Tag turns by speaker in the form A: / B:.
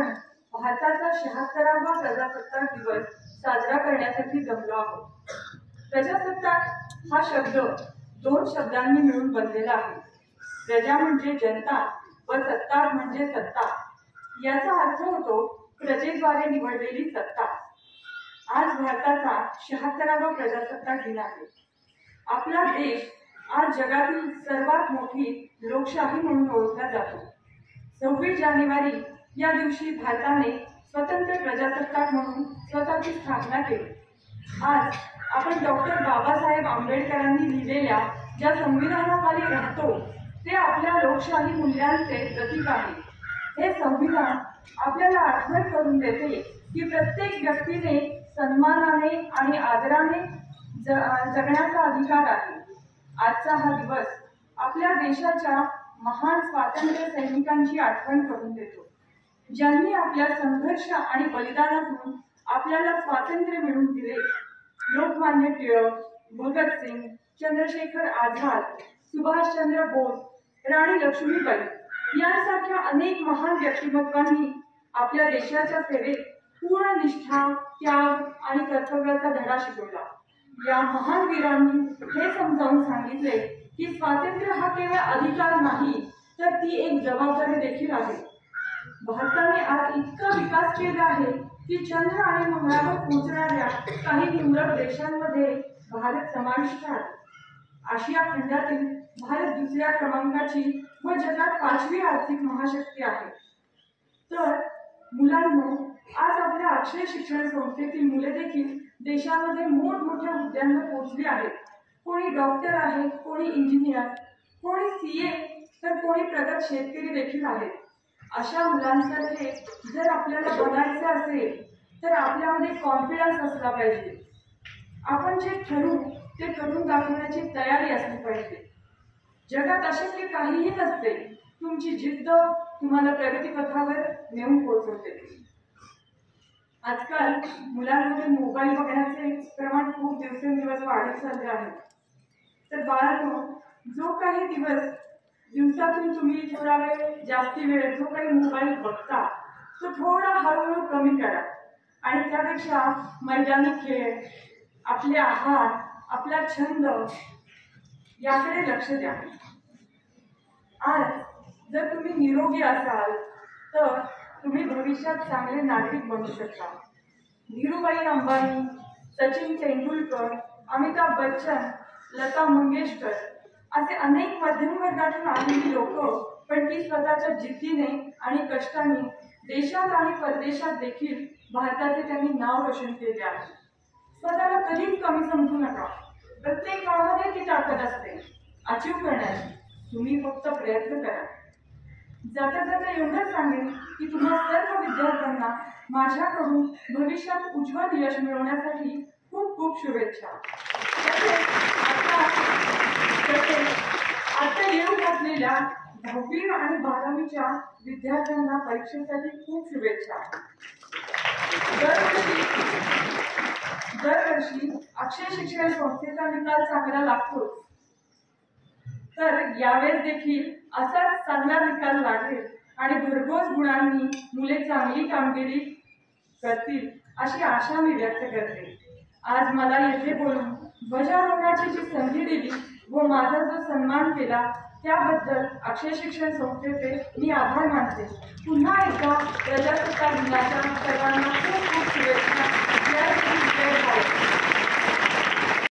A: आपण भारताचा 76वा प्रजासत्ताक दिवस साजरा करण्यासाठी जमलो आहोत। प्रजासत्ताक हा शब्द 2 शब्दांनी मिळून बनलेला आहे। प्रजा म्हणजे जनता व सत्ताक म्हणजे सत्ता। याचा अर्थ होतो प्रजेद्वारे निवडलेली सत्ता। आज भारताचा 76वा प्रजासत्ताक दिन आहे। आपला देश आज जगातील सर्वात मोठी लोकशाही म्हणून ओळखला जातो। 26 जानेवारी या दिवशी भारताने स्वतंत्र प्रजासत्ताक म्हणून स्वतःची स्थापना केली। आज आपण डॉक्टर बाबासाहेब आंबेडकरांनी लिहिलेल्या ज्या संविधानाखाली राहतो ते आपल्या लोकशाही मूल्यांचे प्रतीक आहे। हे संविधान आपल्याला आठवण करून देते की प्रत्येक व्यक्तीने सन्मानाने आणि आदराने जगण्याचा अधिकार आहे। आजचा हा दिवस आपल्या देशाच्या महान स्वातंत्र्य सैनिकांची आठवण करून देतो, ज्यांनी आपल्या संघर्ष आणि बलिदानातून आपल्याला स्वातंत्र्य मिळवून दिले। लोकमान्य टिळक, भगतसिंग, चंद्रशेखर आझाद, सुभाषचंद्र बोस, राणी लक्ष्मीबाई यांसारख्या अनेक महान व्यक्तिमत्वांनी आपल्या देशाच्या सेवेत पूर्ण निष्ठा, त्याग आणि कर्तव्याचा धडा शिकवला। या महान वीरांनी हे समजावून सांगितले की स्वातंत्र्य हा केवळ अधिकार नाही तर ती एक जबाबदारी देखील आहे। भारताने आज इतका विकास केला आहे की चंद्र आणि मंगळावर पोहोचणाऱ्या काही निवडक देशांमध्ये भारत समाविष्ट आहे। आशिया खंडातील भारत 2ऱ्या क्रमांकाची व जगात 5वी आर्थिक महाशक्ती आहे। तर मुलांनो, आज आपल्या अक्षय शिक्षण संस्थेतील मुले देखील देशामध्ये मोठमोठ्या हुद्द्यांवर पोहोचली आहेत। कोणी डॉक्टर आहे, कोणी इंजिनियर, कोणी CA तर कोणी प्रगत शेतकरी देखील आहेत। अशा मुलांसारखे जर आपल्याला बनायचे असेल तर आपल्यामध्ये कॉन्फिडन्स असला पाहिजे। आपण जे ठरवू ते करून दाखवण्याची तयारी असली पाहिजे। जगात अशक्य काहीही नसते। तुमची जिद्द तुम्हाला प्रगतीपथावर नेऊन पोहोचवते। आजकाल मुलांमध्ये मोबाईल बघण्याचे प्रमाण खूप दिवसेंदिवस वाढत चालले आहे। तर बाळांनो, जो काही दिवसातून तुम्ही थोडा वेळ जास्ती वेळ जो काही मोबाईल बघता तो थोडा हळूहळू कमी करा आणि त्यापेक्षा मैदानी खेळ, आपले आहार, आपला छंद याकडे लक्ष द्या। आज जर तुम्ही निरोगी असाल तर तुम्ही भविष्यात चांगले नागरिक बनू शकता। धीरूभाई अंबानी, सचिन तेंडुलकर, अमिताभ बच्चन, लता मंगेशकर असे अनेक मध्यम वर्गातून आलेली लोक पण ती स्वतःच्या जिद्दीने आणि कष्टाने देशात आणि परदेशात देखील भारताचे त्यांनी नाव रोशन केले आहे। स्वतःला कधीच कमी समजू नका। प्रत्येक कामामध्ये ती ताकद असते अचीव करण्याची। तुम्ही फक्त प्रयत्न करा। जाता जाता एवढंच सांगेन की तुम्हा सर्व विद्यार्थ्यांना माझ्याकडून भविष्यात उज्ज्वल यश मिळवण्यासाठी खूप खूप शुभेच्छा। आता येऊ घातलेल्या 10वी आणि 12वीच्या विद्यार्थ्यांना परीक्षेसाठी खूप शुभेच्छा। दरवर्षी अक्षय शिक्षण संस्थेचा निकाल चांगला लागतो, तर यावेळेस देखील असाच चांगला निकाल लागेल आणि भरघोस गुणांनी मुले चांगली कामगिरी करतील अशी आशा मी व्यक्त करते। आज मला येथे बोलून ध्वजारोहणाची जी संधी दिली व माझा जो सन्मान केला त्याबद्दल अक्षय शिक्षण संस्थेचे मी आभार मानते। पुन्हा एकदा प्रजासत्ताक दिनाच्या